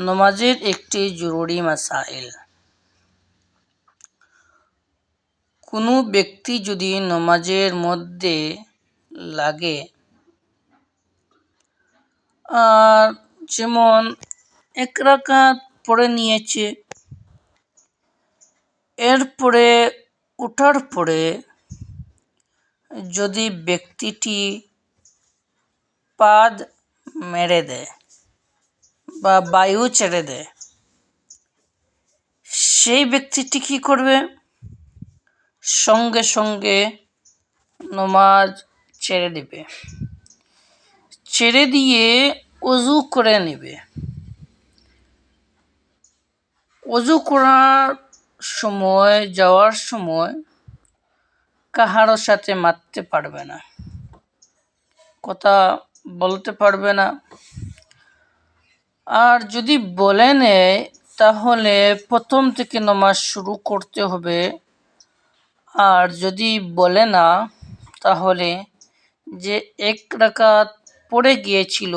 নমাজের একটি জরুরি মাসাইল। কোনো ব্যক্তি যদি নমাজের মধ্যে লাগে, আর যেমন এক রাকাত পড়ে নিয়েছে, এরপরে ওঠার পরে যদি ব্যক্তিটি পাদ মেরে দেয় বা বায়ু ছেড়ে দেয়, সেই ব্যক্তিটি কি করবে? সঙ্গে সঙ্গে নমাজ ছেড়ে দেবে, ছেড়ে দিয়ে ওযু করে নেবে। ওযু করার সময়, যাওয়ার সময় কাহারো সাথে মারতে পারবে না, কথা বলতে পারবে না। আর যদি বলে নেয় তাহলে প্রথম থেকে নামাজ শুরু করতে হবে। আর যদি বলে না তাহলে যে এক রাকাত পড়ে গিয়েছিল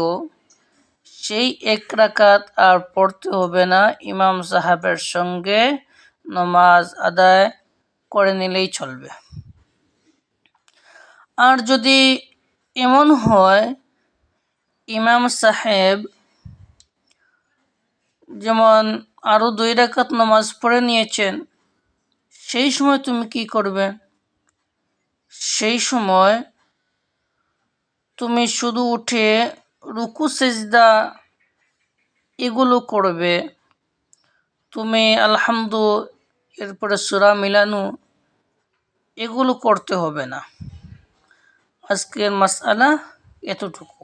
সেই এক রাকাত আর পড়তে হবে না, ইমাম সাহেবের সঙ্গে নামাজ আদায় করে নিলেই চলবে। আর যদি এমন হয় ইমাম সাহেব যেমন আরো 2 রাকাত নামাজ পড়ে নিয়েছেন, সেই সময় তুমি কি করবে? সেই সময় তুমি শুধু উঠে রুকু সেজদা এগুলো করবে। তুমি আলহামদু, এরপরে সূরা মিলানো এগুলো করতে হবে না। আজকের মাসআলা এতটুকু।